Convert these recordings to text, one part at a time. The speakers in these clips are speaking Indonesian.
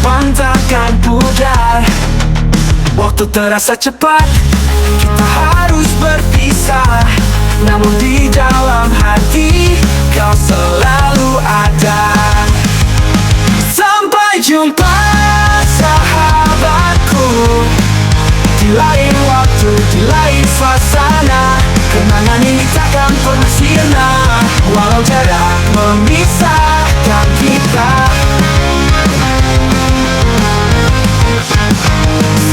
depan takkan pudar. Waktu terasa cepat, kita harus berpisah. Namun di dalam hati, kau selalu ada. Sampai jumpa sahabatku, di lain waktu, di lain suasana. Kenangan ini takkan pernah sirna, walau jarak memisahkan kita.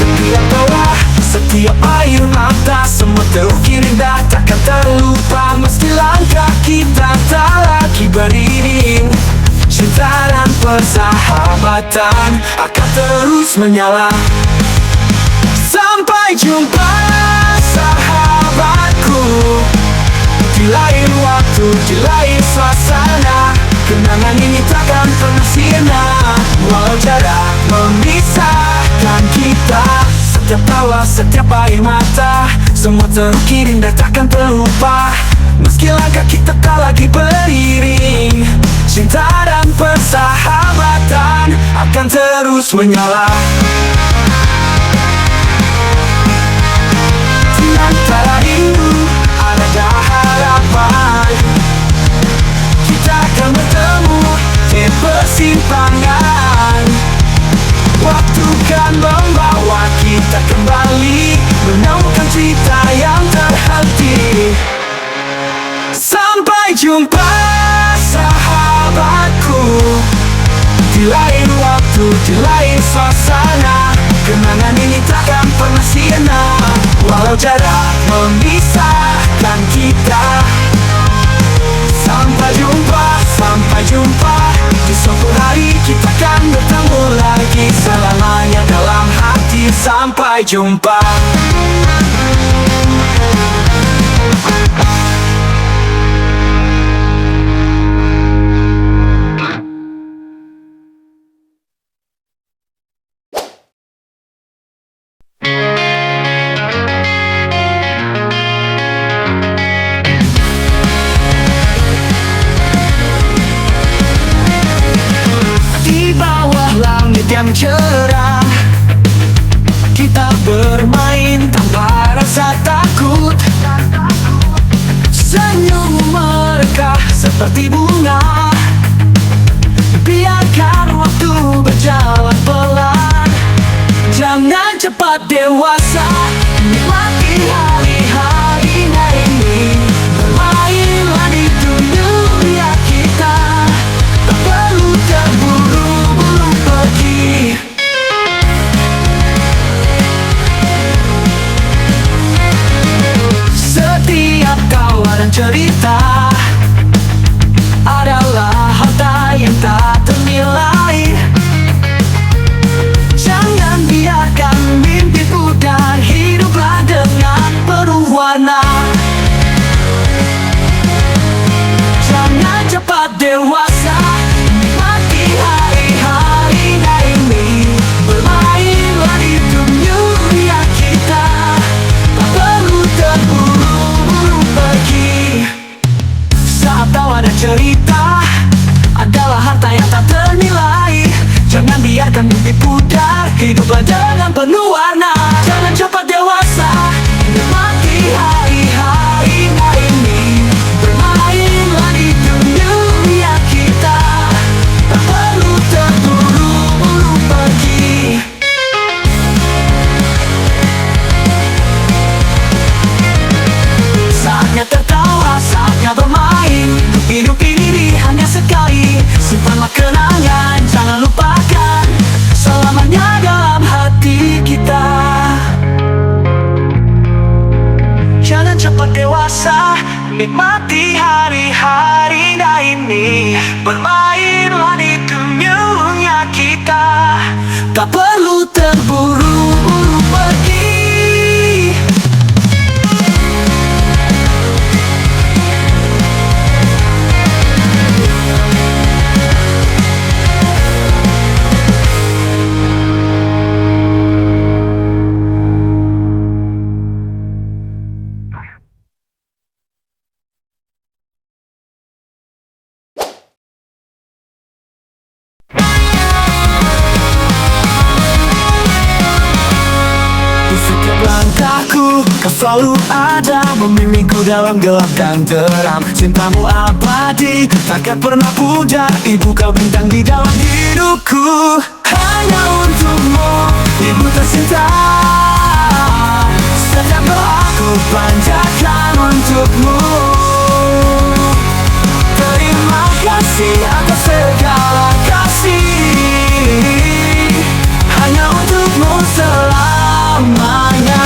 Setiap tawa, setiap air mata, semua terukir indah takkan terlupa. Meski langkah kita tak lagi beriring, cinta dan persahabatan akan terus menyala. Sampai jumpa sahabatku, di lain waktu, di lain suasana. Kenangan ini takkan pernah sirna, walau jarak memisahkan kita. Setiap tawa, setiap air mata, semua terukir indah takkan terlupa. Meski langkah kita tak lagi beriring, cinta dan persahabatan akan terus menyala. Di antara rindu ada harapan, kita akan bertemu di persimpangan. Waktu kan membawa kita kembali, menemukan cerita yang terhenti. Sampai jumpa sahabatku, di lain waktu, di lain suasana. Kenangan ini takkan pernah sirna, walau jarak memisahkan kita. Sampai jumpa, di suatu hari kita akan bertemu lagi. Selamanya dalam hati, sampai jumpa. Yang cerah, kita bermain tanpa rasa takut. Senyum mereka seperti bunga, biarkan waktu berjalan pelan. Jangan cepat dewasa, nikmati hari-hari ini. Bermainlah di dunia kita, tak perlu terburu-buru pergi. Setiap tawa dan cerita adalah harta yang tak ternilai. Jangan biarkan mimpi pudar, hiduplah dengan penuh warna. Jangan cepat dewasa, nikmati hari-hari ini. Bermainlah di dunia kita, tak perlu terburu-buru pergi. Saat tawa dan cerita adalah harta yang tak ternilai. Jangan biarkan mimpi pudar, hiduplah dengan penuh warna. Jangan cepat dewasa, nikmati hari-hari ini. Bermainlah di dunia kita, tak perlu terburu-buru pergi. Saatnya tertawa, saatnya bermain. Hidup ini hanya sekali, simpanlah kenangan, jangan lupakan selamanya dalam hati kita. Jangan cepat dewasa, nikmati hari-hari ini. Bermainlah di dunia kita, tak perlu terburu-buru pergi. Kau selalu ada membimbingku dalam gelap dan terang. Cintamu abadi, takkan pernah pudar. Ibu kau bintang di dalam hidupku. Hanya untukmu, ibu tercinta. Setiap doaku panjatkan untukmu. Terima kasih atas segala kasih, hanya untukmu selamanya.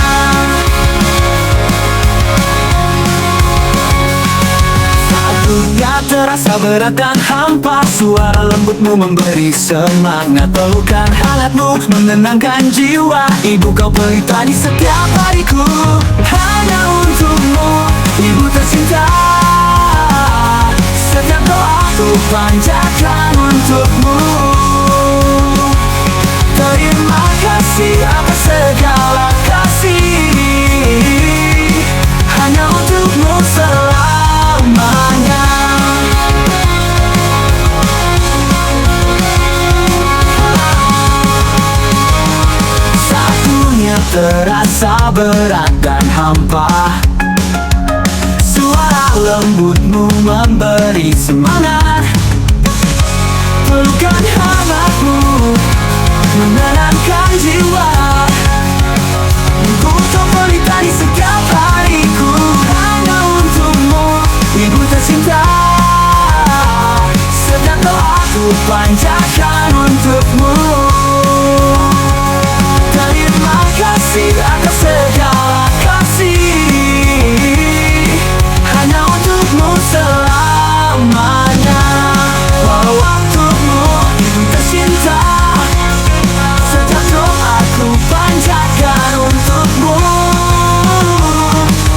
Saat dunia terasa berat dan hampa, suara lembutmu memberi semangat. Pelukan hangatmu menenangkan jiwa. Ibu kau pelita di setiap hariku. Hanya untukmu, ibu tercinta. Setiap doaku panjatkan untukmu. Terima kasih atas segala kasih, hanya untukmu selamanya. Saat dunia terasa berat dan hampa, suara lembutmu memberi semangat. Pelukan hangatmu menenangkan jiwa. Ku tak pelita di setiap hariku. Hanya untukmu, ibu tercinta. Setiap doaku panjatkan untukmu. Terima kasih atas segala kasih, hanya untukmu selamanya. Walau untukmu, ibu tercinta. Setiap doaku panjatkan untukmu.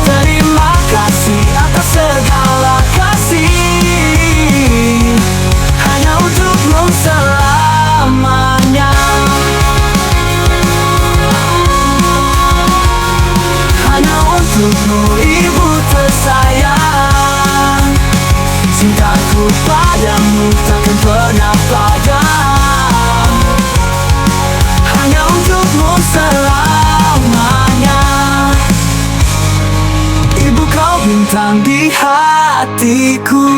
Terima kasih atas segala kasih, hanya untukmu selamanya. Hanya untukmu, ibu tersayang. Cintaku padamu takkan pernah padam. Hanya untukmu selamanya. Ibu kau bintang di hatiku.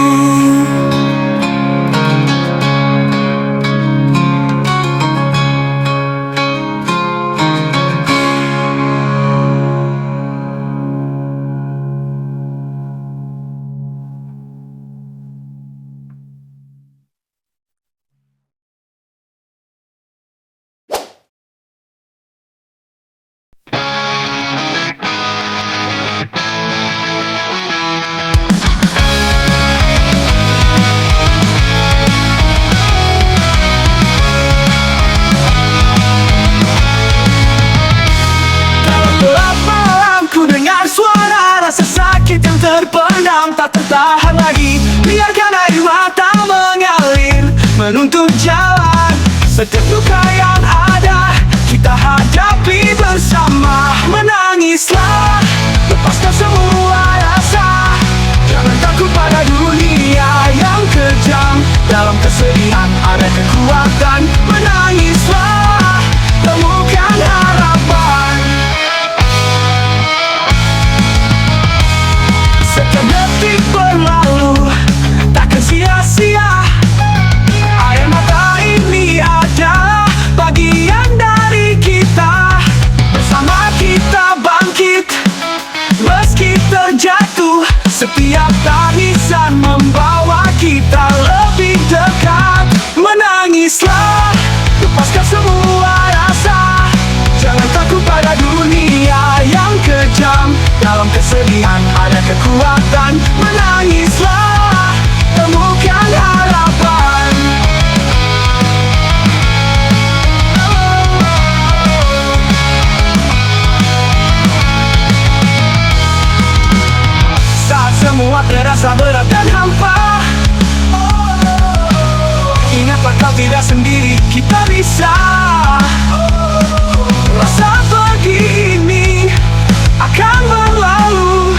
Rasa sakit yang terpendam tak tertahan lagi. Biarkan air mata mengalir menuntut jalan. Setiap luka yang ada kita hadapi bersama. Menangislah, lepaskan semua rasa. Jangan takut pada dunia yang kejam. Dalam kesedihan ada kekuatan. Menangislah, temukan harapan. Setiap detik berlalu takkan sia-sia. Air mata ini adalah bagian dari kita. Bersama kita bangkit meski terjatuh. Setiap tangisan membawa kita lebih dekat. Menangislah, lepaskan semua rasa. Jangan takut pada dunia yang kejam. Dalam kesedihan ada kekuatan. Menangislah, temukan harapan. Saat semua terasa berat dan hampa, ingatlah kau tidak sendiri, kita bisa. Rasa begini akan berlalu.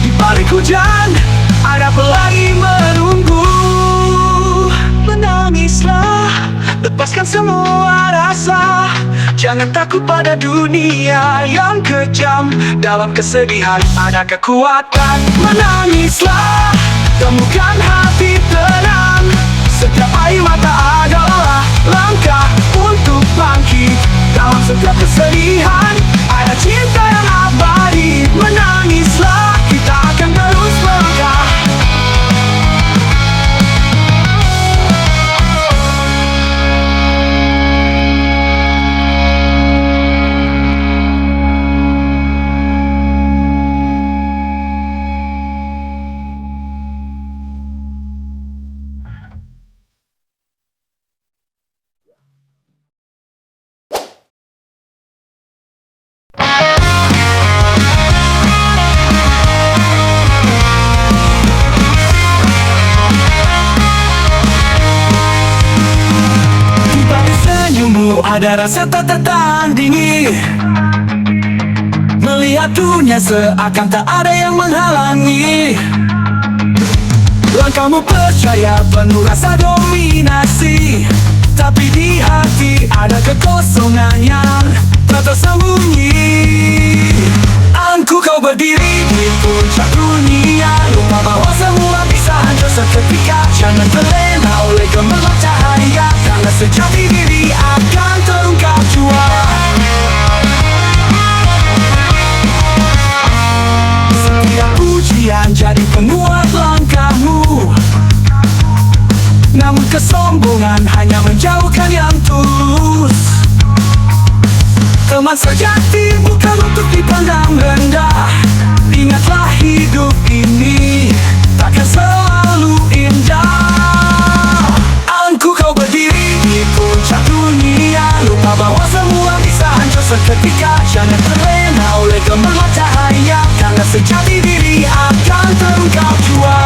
Di balik hujan ada pelangi menunggu. Menangislah, lepaskan semua rasa. Jangan takut pada dunia yang kejam. Dalam kesedihan ada kekuatan. Menangislah, temukan hati tenang. Setiap air mata adalah langkah untuk bangkit. Dalam setiap kesedihan ada cinta yang abadi. Menangislah, kita akan terus melangkah. Ada rasa tak tertandingi. Melihat dunia seakan tak ada yang menghalangi. Langkahmu percaya penuh rasa dominasi. Tapi di hati ada kekosongan yang tak tersembunyi. Angku kau berdiri di puncak dunia. Lupa bahwa semua bisa hancur seketika. Jangan terlena oleh gemerlap cahaya. Karena sejati diri akan terungkap jua. Setiap ujian jadi penguat langkahmu. Namun kesombongan hanya menjauhkan yang tulus. Teman sejati bukan untuk dipandang rendah. Ingatlah hidup ini takkan selalu indah. Angku kau berdiri di puncak dunia. Lupa bahwa semua bisa hancur seketika. Jangan terlena oleh gemerlap cahaya. Karena sejati diri akan terungkap jua.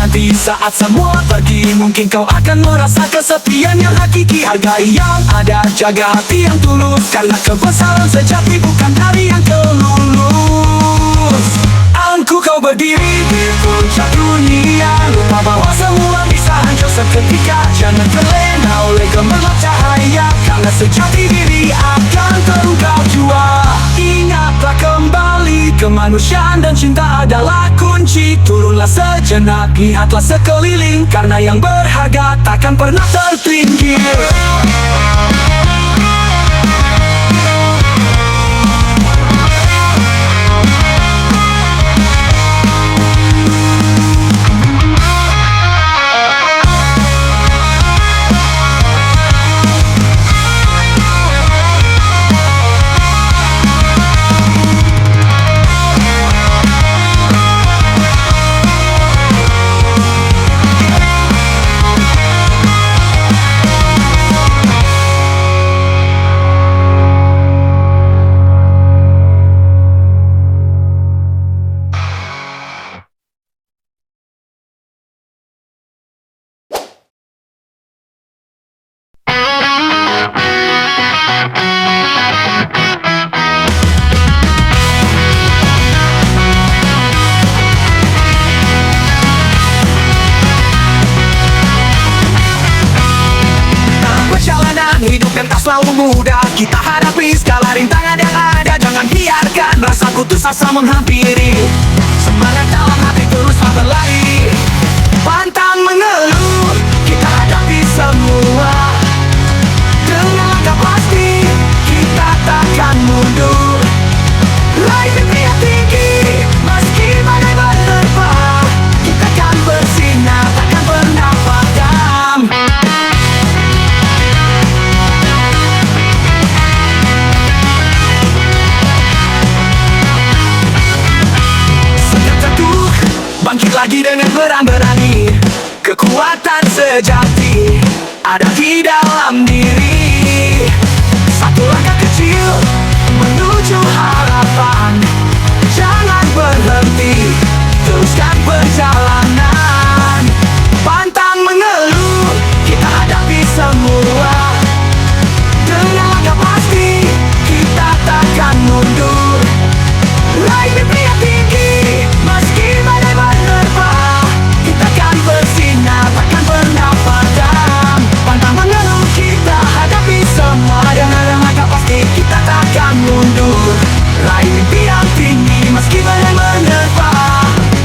Nanti saat semua pergi, mungkin kau akan merasa kesepian yang hakiki. Hargai yang ada, jaga hati yang tulus. Karena kebesaran sejati bukan dari yang kelulus. Angku kau berdiri di puncak dunia. Lupa bahwa semua bisa hancur seketika. Jangan terlena oleh gemerlap cahaya. Karena sejati diri akan terungkap jua. Ingatlah kembali, kemanusiaan dan cinta adalah kunci. Turunlah sejenak, lihatlah sekeliling. Karena yang berharga takkan pernah terpinggir. Hidup yang tak selalu mudah kita hadapi segala rintangan yang ada. Jangan biarkan rasa putus asa menghampiri. Semangat dalam hati teruslah berlari. Pantang mengeluh, kita hadapi semua. Dengan langkah pasti, kita takkan mundur. Raih mimpi yang tinggi, meski badai menerpa. Kita akan bersinar, takkan pernah padam. Bangkit lagi dengan berani. Kekuatan sejati ada di dalam diri. Satu langkah kecil menuju harapan. Jangan berhenti, teruskan perjalanan. Pantang mengeluh, kita hadapi semua. Dengan langkah pasti, kita takkan mundur. Raih mimpi yang tinggi. Raih mimpi yang tinggi meski badai menerpa.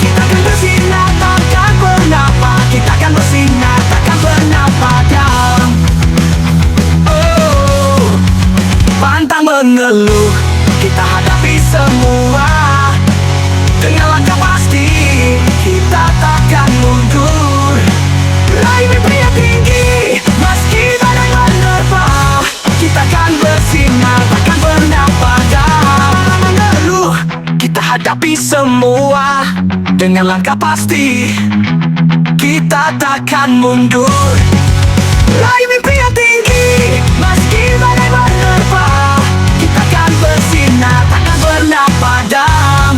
Kita akan bersinar takkan pernah padam. Kita akan bersinar takkan pernah padam. Oh, pantang mengeluh, kita hadapi semua dengan langkah pasti. Kita takkan mundur. Raih mimpi yang tinggi meski badai menerpa. Kita akan bersinar takkan pernah padam. Mengeluh, kita hadapi semua dengan langkah pasti. Kita takkan mundur. Raih mimpi yang tinggi meski badai menerpa. Kita akan bersinar takkan pernah padam.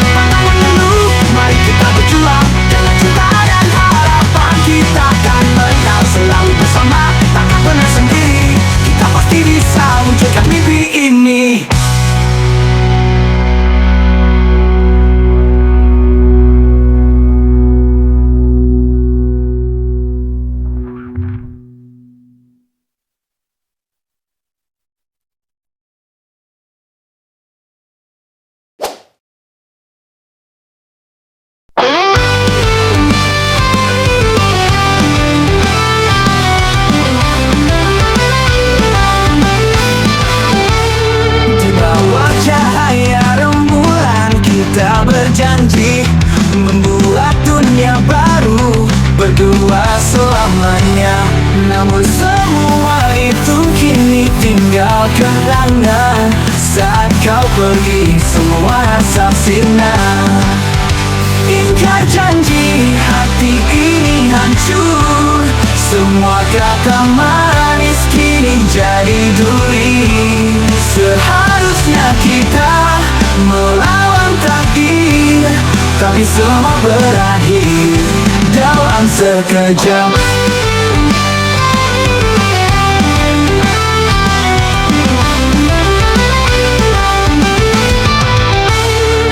Pantang mengeluh, mari kita berjuang dengan cinta dan harapan. Kita akan menang selalu bersama, takkan pernah sendiri. Kita pasti bisa wujudkan mimpi ini. Kita berjanji membuat dunia baru, berdua selamanya. Namun semua itu kini tinggal kenangan. Saat kau pergi semua asap sinar. Ingkar janji, hati ini hancur. Semua kata manis kini jadi duri. Seharusnya kita melawan takdir, tapi semua berakhir dalam sekejap.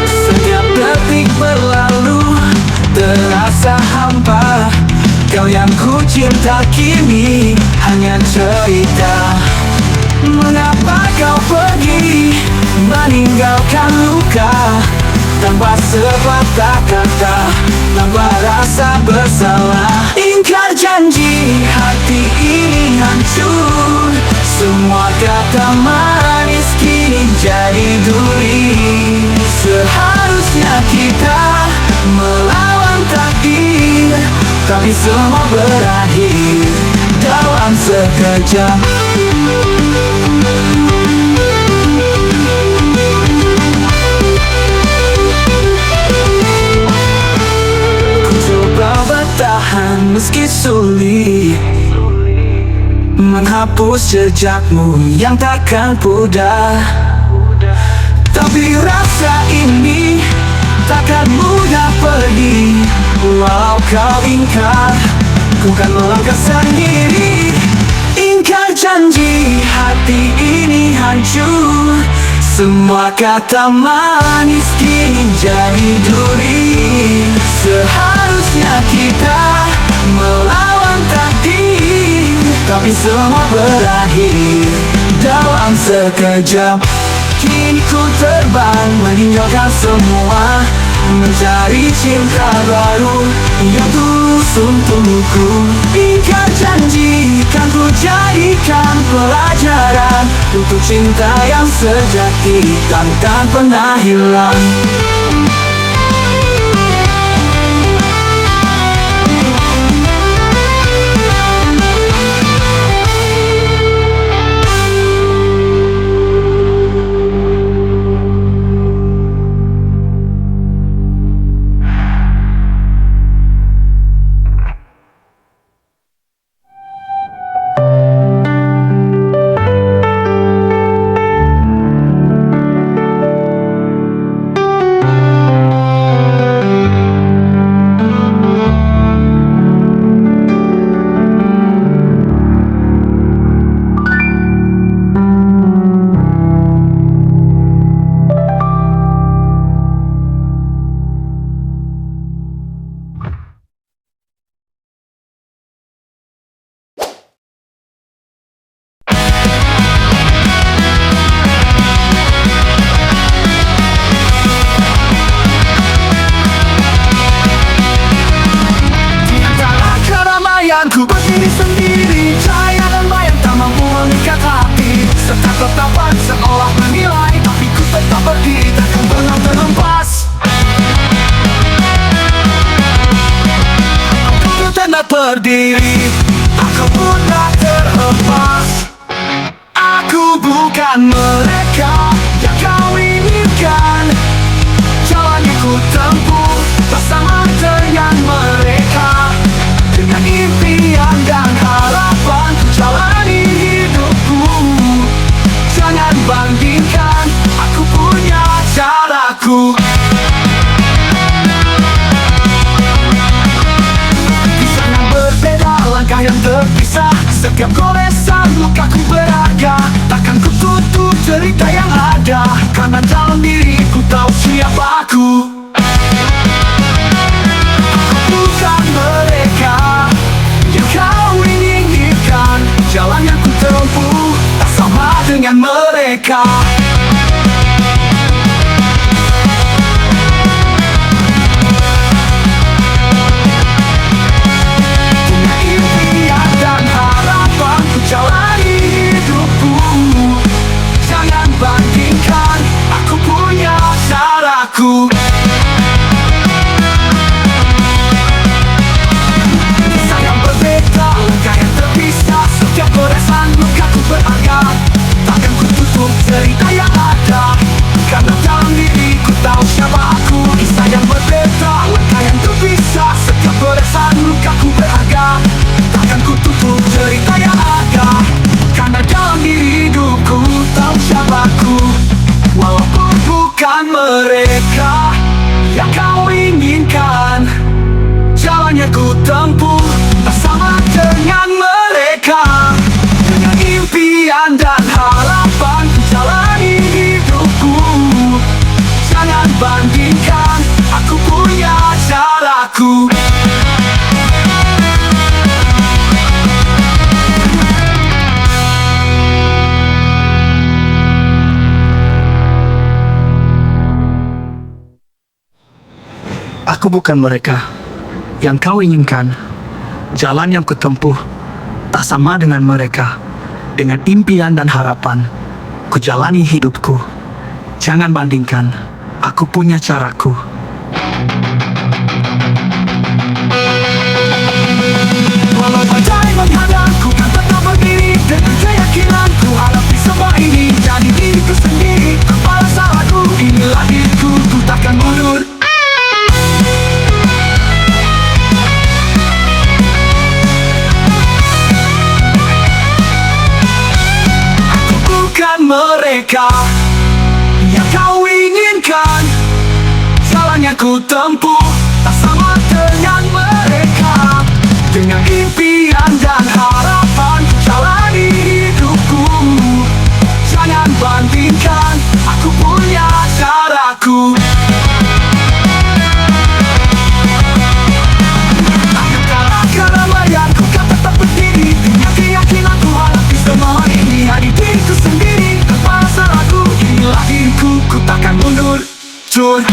Setiap detik berlalu terasa hampa. Kau yang ku cinta kini hanya cerita. Mengapa kau pergi meninggalkan luka, tanpa sepatah kata, tanpa rasa bersalah. Ingkar janji, hati ini hancur. Semua kata manis kini jadi duri. Seharusnya kita melawan takdir, tapi semua berakhir dalam sekejap. Ku coba bertahan meski sulit, menghapus jejakmu yang takkan pudar. Tapi rasa ini takkan mudah pergi. Walau kau ingkar, ku kan melangkah sendiri. Ingkar janji, hati ini hancur. Semua kata manis kini jadi duri. Seharusnya kita melawan takdir, tapi semua berakhir dalam sekejap. Kini ku terbang meninggalkan semua, mencari cinta baru yang tulus untukku. Ingkar janji kan ku jadikan pelajaran untuk cinta yang sejati takkan pernah hilang. dengan mereka yang kau inginkan. Jalan yang ku tempuh tak sama dengan mereka. Dengan impian dan harapan ku jalani hidupku. Jangan bandingkan, aku punya caraku. Kisah yang berbeda, langkah yang terpisah. Setiap goresan lukaku berharga. Takkan ku tutup cerita yang ada, karena dalam diriku tahu siapa aku. Aku bukan mereka yang kau inginkan. Jalan yang ku tempuh tak sama dengan mereka. Punya impian dan harapan ku jalani hidupku. Jangan bandingkan, aku punya caraku. Kisah yang berbeda, langkah yang terpisah. Setiap goresan lukaku berharga. Takkan ku tutup cerita yang ada, karena dalam diriku tahu siapa aku. Kisah yang berbeda, langkah yang terpisah. Setiap goresan lukaku berharga. Takkan ku tutup cerita yang ada, karena dalam diri hidupku tahu siapa aku. Walaupun bukan mereka yang kau inginkan. Jalan yang ku tempuh tak sama dengan mereka. Dengan impian dan harapan ku jalani hidupku. Jangan bandingkan, aku punya caraku. Aku bukan mereka yang kau inginkan. Jalan yang kutempuh tak sama dengan mereka. Dengan impian dan harapan ku jalani hidupku. Jangan bandingkan, aku punya caraku. Walau badai menghadangku, kan tetap berdiri dengan keyakinanku. Hadapi semua ini, jadi diriku sendiri. Kepala salahku, inilah diriku, ku takkan mundur. Bukan mereka yang kau inginkan. Jalan yang ku tempuh tak sama dengan mereka. Dengan impian dan harapan ku jalani hidupku. Jangan bandingkan, aku punya caraku. Takkan kalah keramaian, ku kan tetap berdiri. Dengan keyakinanku hadapi semua ini. Hari diriku sendiri, tanpa salahku. Inilah diriku, ku takkan mundur. Jujur.